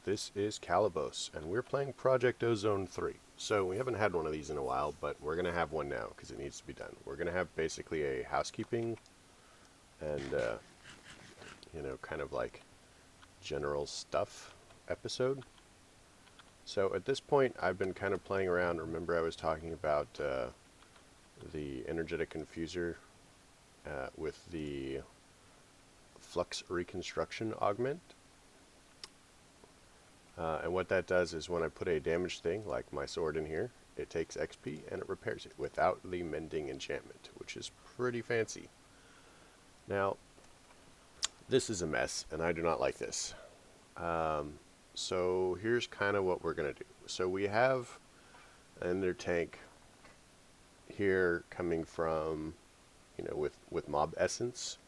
This is Calibos, and we're playing Project Ozone 3. So we haven't had one of these in a while, but we're going to have one now because it needs to be done. We're going to have basically a housekeeping and, kind of like general stuff episode. So at this point, I've been kind of playing around. Remember I was talking about the energetic infuser with the flux reconstruction augment. And what that does is when I put a damaged thing, like my sword in here, it takes XP and it repairs it without the mending enchantment, which is pretty fancy. Now, this is a mess, and I do not like this. So here's kind of what we're going to do. So we have an ender tank here coming from, with mob essence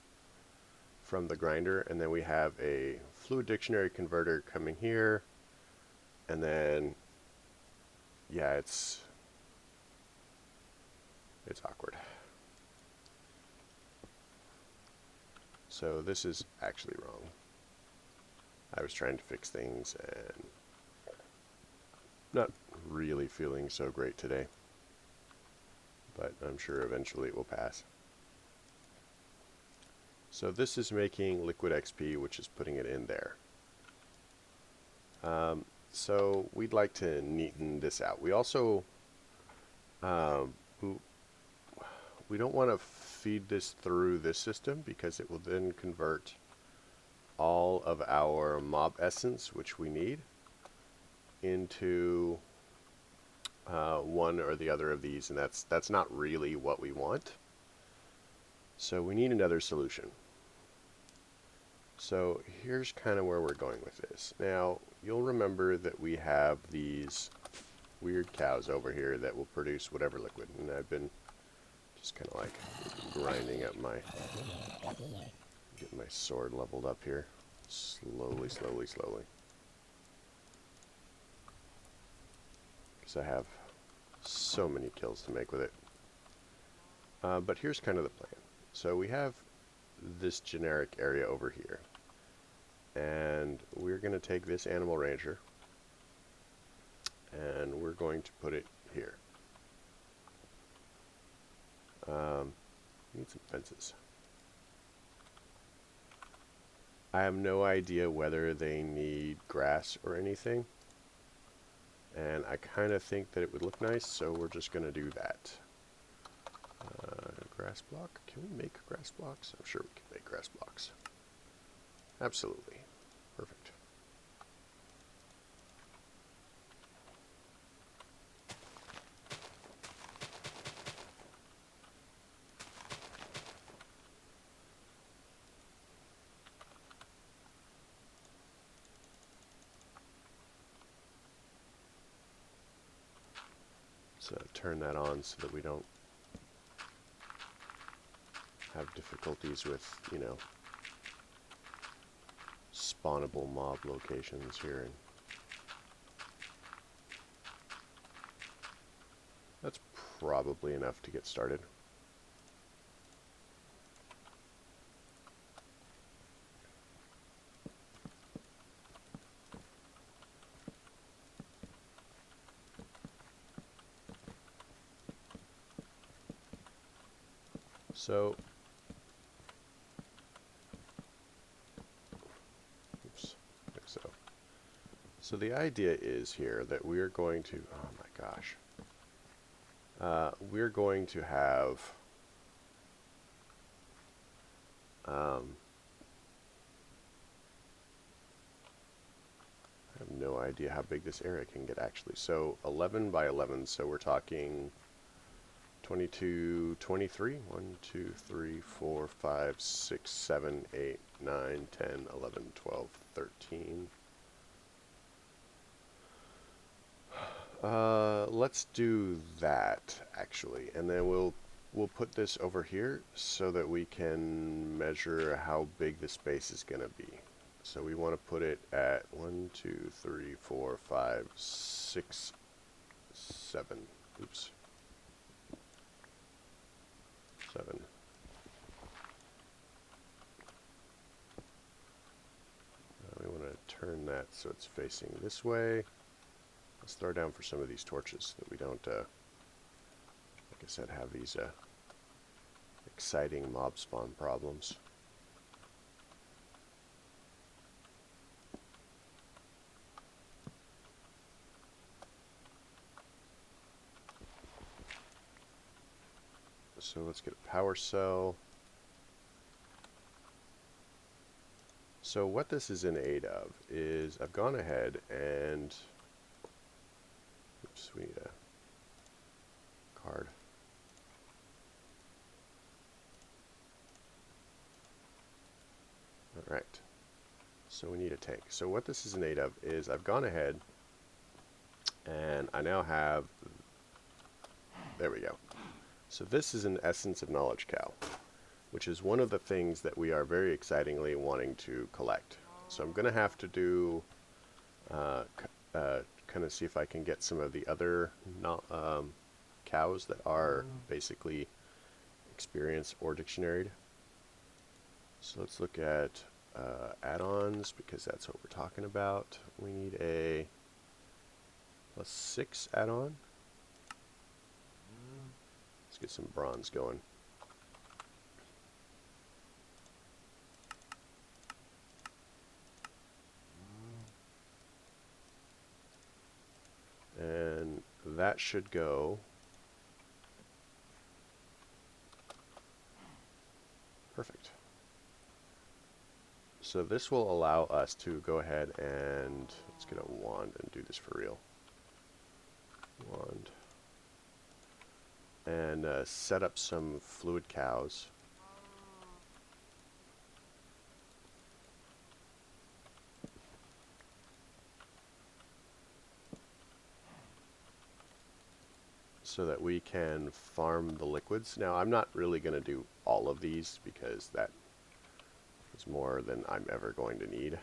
from the grinder, and then we have a fluid dictionary converter coming here. And then, yeah, it's awkward. So this is actually wrong. I was trying to fix things and not really feeling so great today. But I'm sure eventually it will pass. So this is making liquid XP, which is putting it in there. So we'd like to neaten this out. We also, we don't want to feed this through this system because it will then convert all of our mob essence, which we need, into one or the other of these, and that's not really what we want. So we need another solution. So here's kind of where we're going with this. Now, you'll remember that we have these weird cows over here that will produce whatever liquid. And I've been just kind of like grinding up get my sword leveled up here. Slowly, slowly, slowly. Because I have so many kills to make with it. But here's kind of the plan. So we have this generic area over here, and we're going to take this animal ranger and we're going to put it here. Need some fences. I have no idea whether they need grass or anything, and I kind of think that it would look nice, so we're just going to do that. Grass block? Can we make grass blocks? I'm sure we can make grass blocks. Absolutely. Perfect. So turn that on so that we don't have difficulties with, spawnable mob locations here. And that's probably enough to get started. So, like so. So the idea is here that we're going to, oh my gosh, we're going to have, I have no idea how big this area can get actually. So 11 by 11, so we're talking 22, 23, 1, 2, 3, 4, 5, 6, 7, 8, 9, 10, 11, 12, 13. Let's do that actually, and then we'll put this over here so that we can measure how big the space is going to be. So we want to put it at 1, 2, 3, 4, 5, 6, 7. Oops. 7. we want to turn that so it's facing this way. Let's throw down for some of these torches so that we don't, like I said, have these exciting mob spawn problems. So let's get a power cell. So what this is in aid of is I've gone ahead and, oops, we need a card. Alright, so we need a tank. So what this is in aid of is I've gone ahead and I now have, there we go. So this is an Essence of Knowledge cow, which is one of the things that we are very excitingly wanting to collect. So I'm going to have to do, kind of see if I can get some of the other cows that are basically experience or dictionaried. So let's look at add-ons, because that's what we're talking about. We need a +6 add-on. Let's get some bronze going. And that should go perfect. So this will allow us to go ahead and let's get a wand and do this for real. Wand. And set up some fluid cows. So that we can farm the liquids. Now I'm not really going to do all of these because that is more than I'm ever going to need.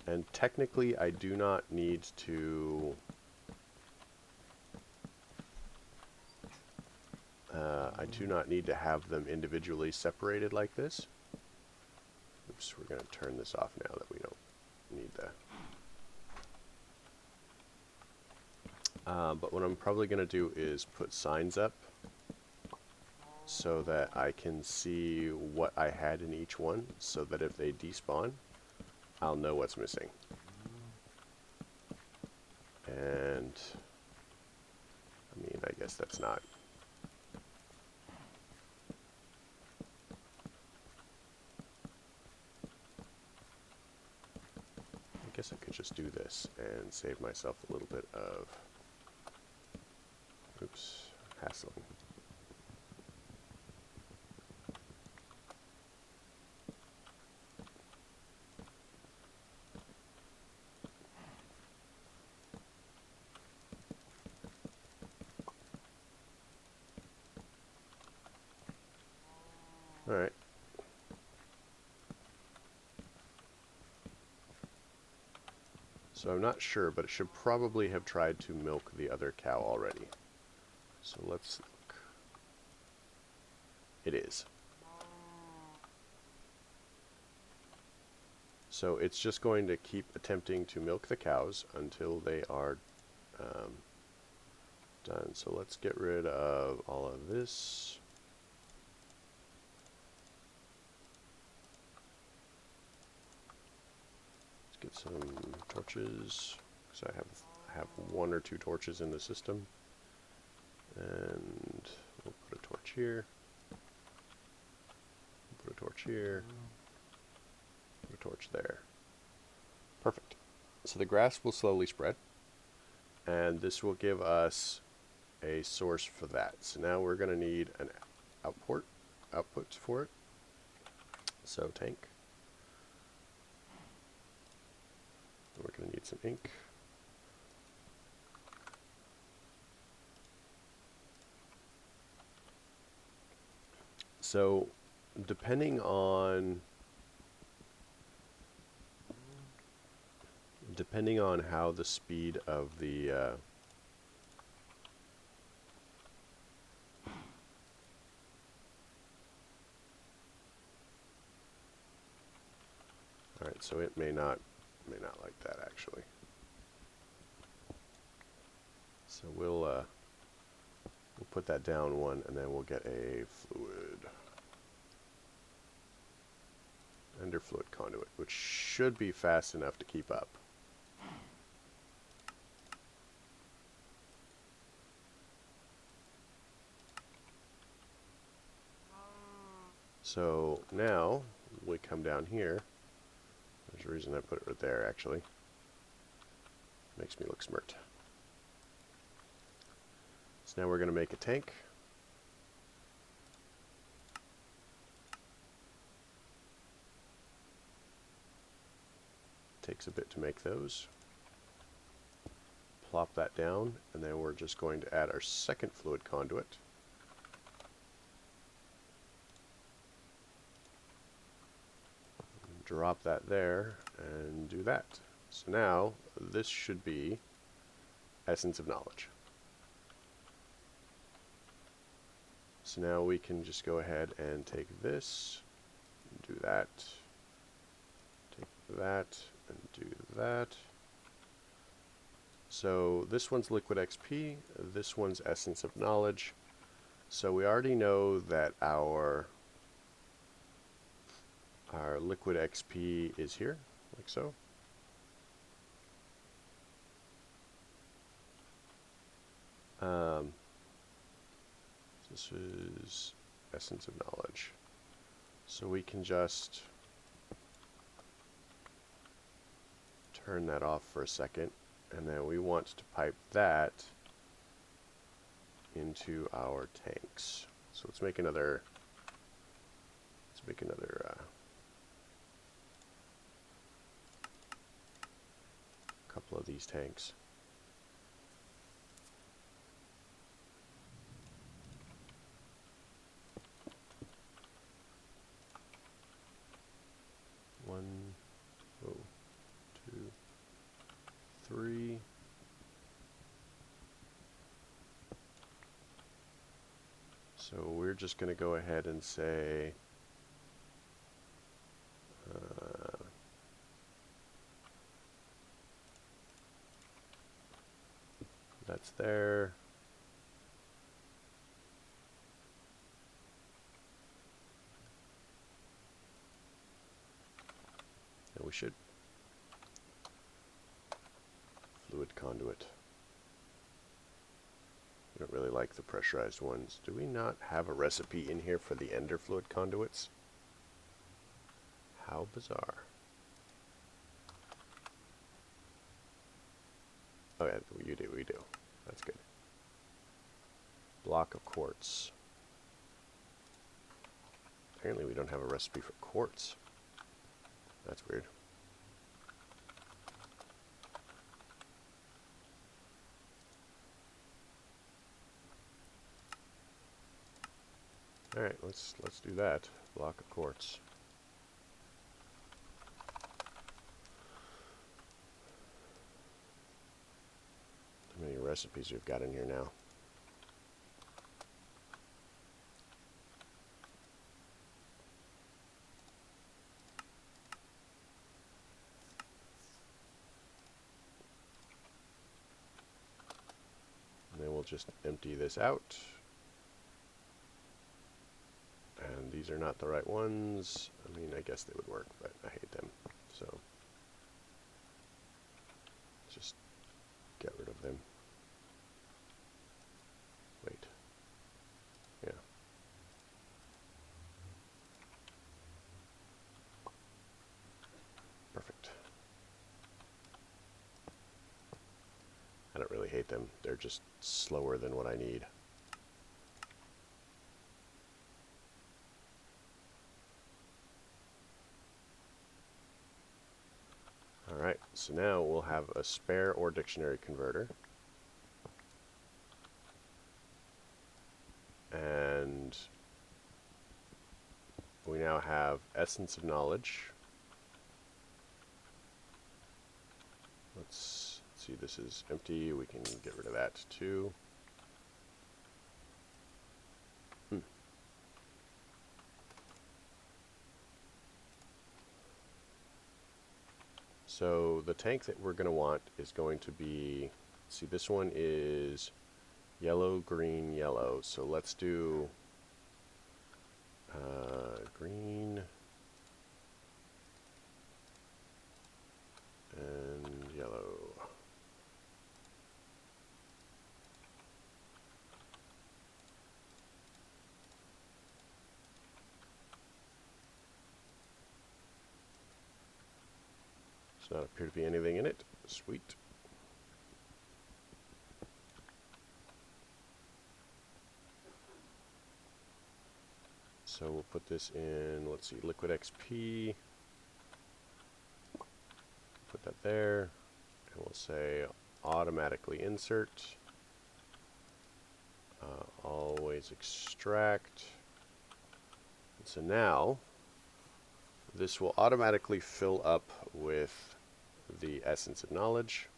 And technically I do not need to have them individually separated like this. Oops, we're going to turn this off now that we don't need that. But what I'm probably going to do is put signs up so that I can see what I had in each one, so that if they despawn, I'll know what's missing. And I mean, I guess that's not. I guess I could just do this and save myself a little bit of, oops, hassling. All right. So I'm not sure, but it should probably have tried to milk the other cow already. So let's look. It is. So it's just going to keep attempting to milk the cows until they are done. So let's get rid of all of this. Get some torches, because I have 1 or 2 torches in the system, and we'll put a torch here, put a torch here, put a torch there. Perfect. So the grass will slowly spread, and this will give us a source for that. So now we're going to need an output for it. So tank. We're going to need some ink. So, depending on how the speed of the so it may not like that actually. So we'll put that down one, and then we'll get a fluid. Ender fluid conduit, which should be fast enough to keep up. So now we come down here. There's a reason I put it right there actually. Makes me look smart. So now we're going to make a tank. Takes a bit to make those. Plop that down, and then we're just going to add our second fluid conduit. Drop that there, and do that. So now, this should be Essence of Knowledge. So now we can just go ahead and take this, do that, take that, and do that. So this one's Liquid XP, this one's Essence of Knowledge. So we already know that our Liquid XP is here, like so. This is Essence of Knowledge. So we can just turn that off for a second, and then we want to pipe that into our tanks. So let's make another couple of these tanks. One, oh, two, three. So we're just going to go ahead and say that's there. And we should. Fluid conduit. I don't really like the pressurized ones. Do we not have a recipe in here for the ender fluid conduits? How bizarre. Oh yeah, we do. That's good. Block of quartz. Apparently we don't have a recipe for quartz. That's weird. Alright, let's do that. Block of quartz. How many recipes we've got in here now? And then we'll just empty this out. And these are not the right ones. I mean, I guess they would work, but I hate them. So, just get rid of them. Wait. Yeah. Perfect. I don't really hate them. They're just slower than what I need. Alright, so now we'll have a spare or dictionary converter. And we now have Essence of Knowledge. Let's see, this is empty. We can get rid of that too. So the tank that we're going to want is going to be, see, this one is yellow, green, yellow. So let's do green and yellow. Does not appear to be anything in it. Sweet. So we'll put this in, let's see, liquid XP. Put that there. And we'll say automatically insert. Always extract. And so now, this will automatically fill up with the essence of knowledge.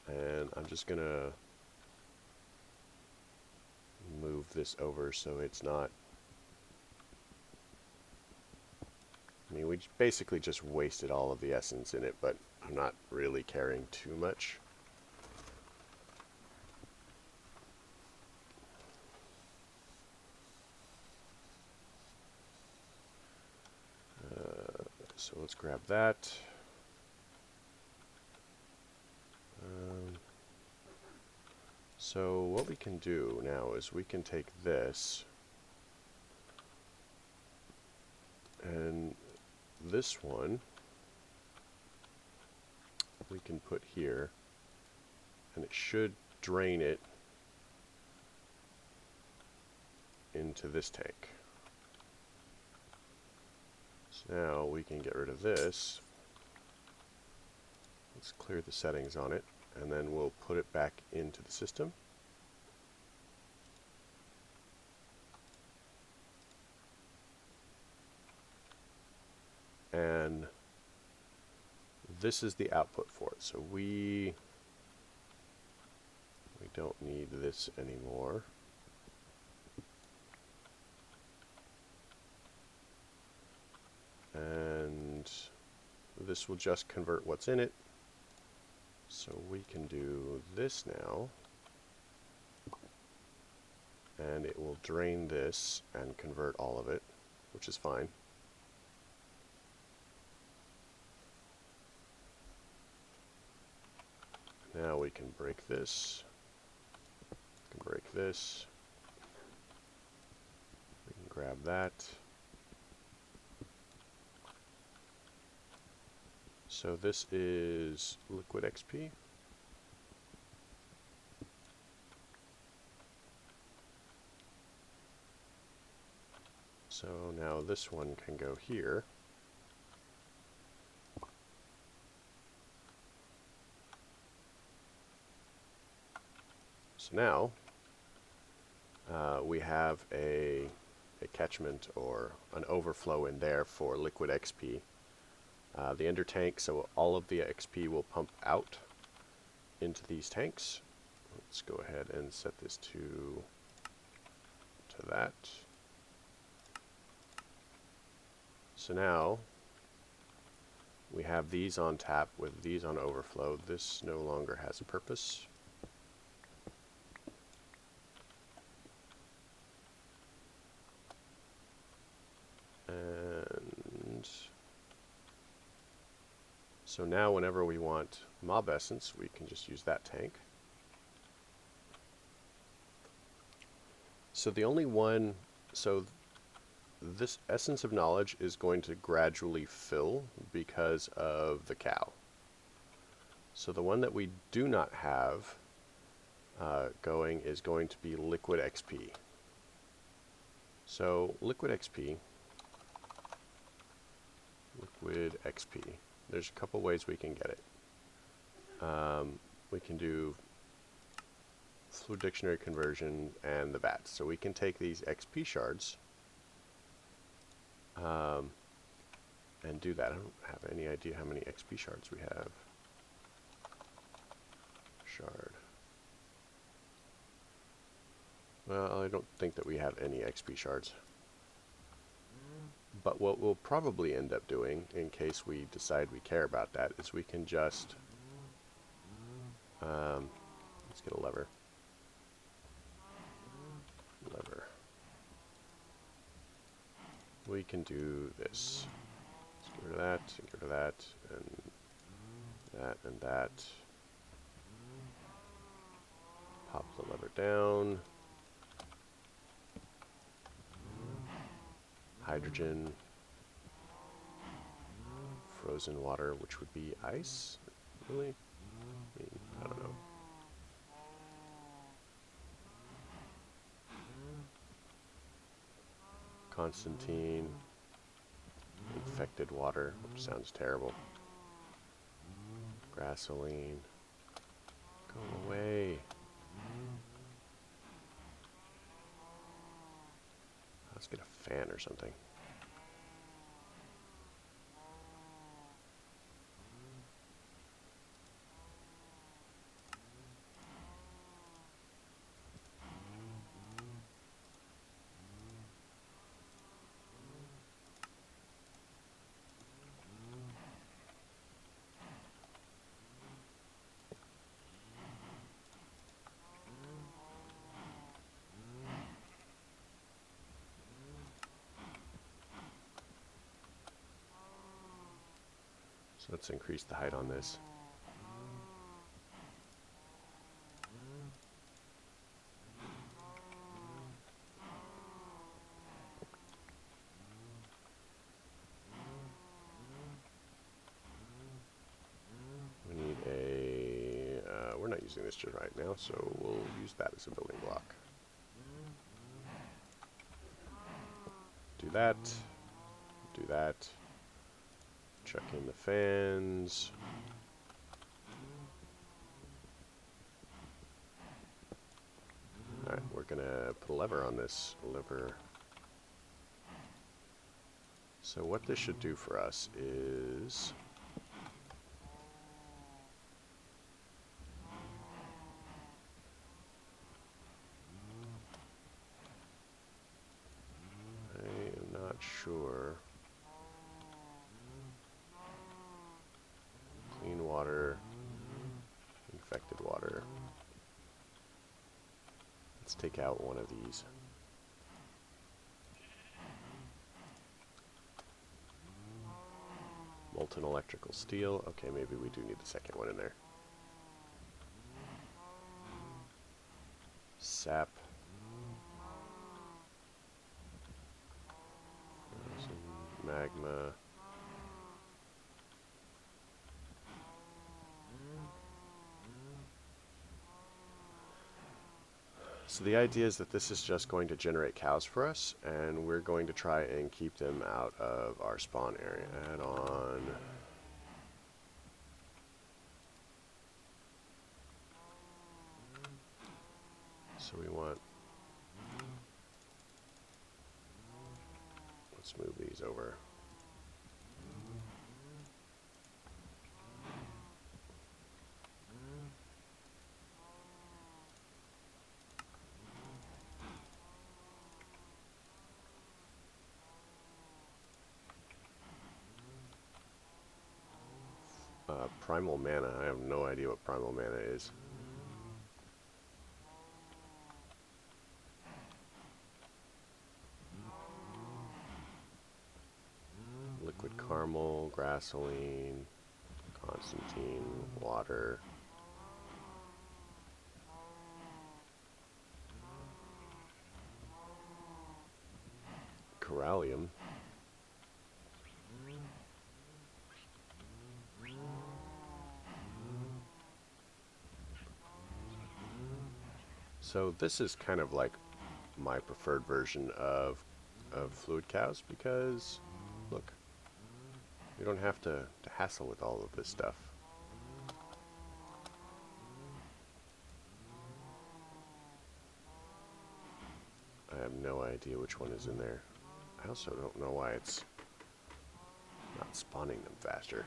And I'm just going to move this over so it's not, I mean, we basically just wasted all of the essence in it, but I'm not really caring too much. So let's grab that. So what we can do now is we can take this and this one we can put here, and it should drain it into this tank. So now we can get rid of this. Let's clear the settings on it, and then we'll put it back into the system. And this is the output for it. So we don't need this anymore. And this will just convert what's in it. So we can do this now, and it will drain this and convert all of it, which is fine. Now we can break this, we can break this, we can grab that. So this is liquid XP. So now this one can go here. So now we have a catchment or an overflow in there for liquid XP. The ender tank, so all of the XP will pump out into these tanks. Let's go ahead and set this to that. So now we have these on tap with these on overflow. This no longer has a purpose. And so now whenever we want mob essence, we can just use that tank. So the only one, so this essence of knowledge is going to gradually fill because of the cow. So the one that we do not have going is going to be liquid XP. So liquid XP, there's a couple ways we can get it. We can do fluid dictionary conversion and the VATs. So we can take these XP shards and do that. I don't have any idea how many XP shards we have. Shard. Well, I don't think that we have any XP shards. But what we'll probably end up doing, in case we decide we care about that, is we can just, let's get a lever. We can do this. Let's get rid of that, and get rid of that, and that, and that. Pop the lever down. Hydrogen. Frozen water, which would be ice? Really? I mean, I don't know. Constantine. Infected water, which sounds terrible. Gasoline. Go away. Let's get a fan or something. So let's increase the height on this. We need a, we're not using this just right now, so we'll use that as a building block. Do that, do that. Chuck in the fans. Alright, we're gonna put a lever on this. Lever. So what this should do for us is... I am not sure. Clean water. Infected water. Let's take out one of these. Molten electrical steel. Okay, maybe we do need the second one in there. Sap. Magma. So the idea is that this is just going to generate cows for us, and we're going to try and keep them out of our spawn area. Add on. So we want. Let's move these over. Primal mana. I have no idea what primal mana is. Liquid caramel, gasoline, Constantine, water. Corallium. So this is kind of like my preferred version of fluid cows because, look, you don't have to hassle with all of this stuff. I have no idea which one is in there. I also don't know why it's not spawning them faster.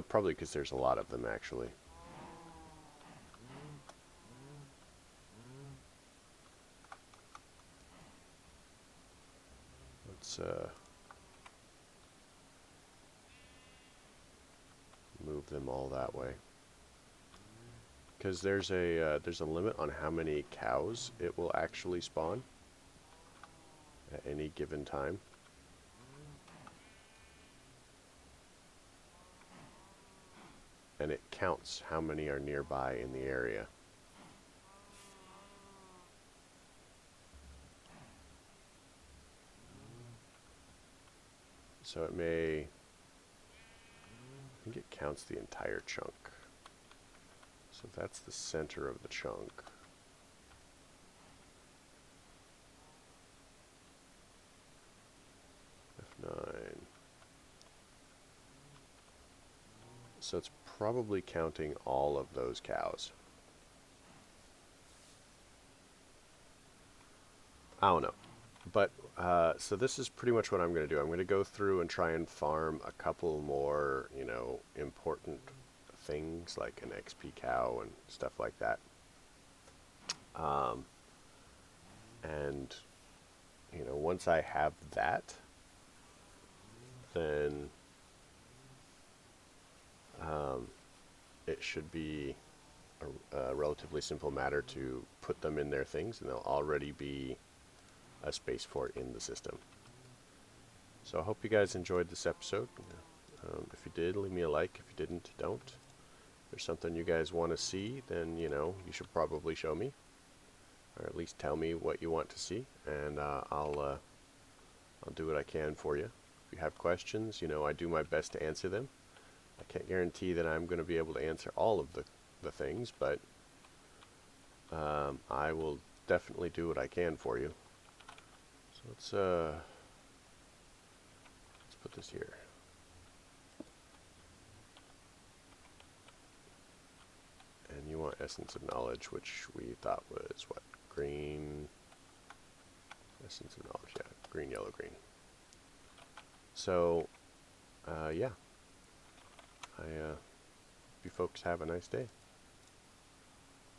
Probably because there's a lot of them, actually. move them all that way. Because there's a limit on how many cows it will actually spawn at any given time. And it counts how many are nearby in the area. So it may, I think it counts the entire chunk. So that's the center of the chunk. F9. So it's probably counting all of those cows. I don't know. But, so this is pretty much what I'm going to do. I'm going to go through and try and farm a couple more, you know, important things like an XP cow and stuff like that. And, you know, once I have that, then it should be a relatively simple matter to put them in their things, and they'll already be a space for it in the system. So I hope you guys enjoyed this episode. If you did, leave me a like. If you didn't, don't. If there's something you guys want to see, then, you know, you should probably show me, or at least tell me what you want to see, and I'll do what I can for you. If you have questions, you know, I do my best to answer them. I can't guarantee that I'm going to be able to answer all of the things, but I will definitely do what I can for you. So let's put this here. And you want Essence of Knowledge, which we thought was what? Green. Essence of Knowledge, yeah. Green, yellow, green. So, yeah. You folks have a nice day.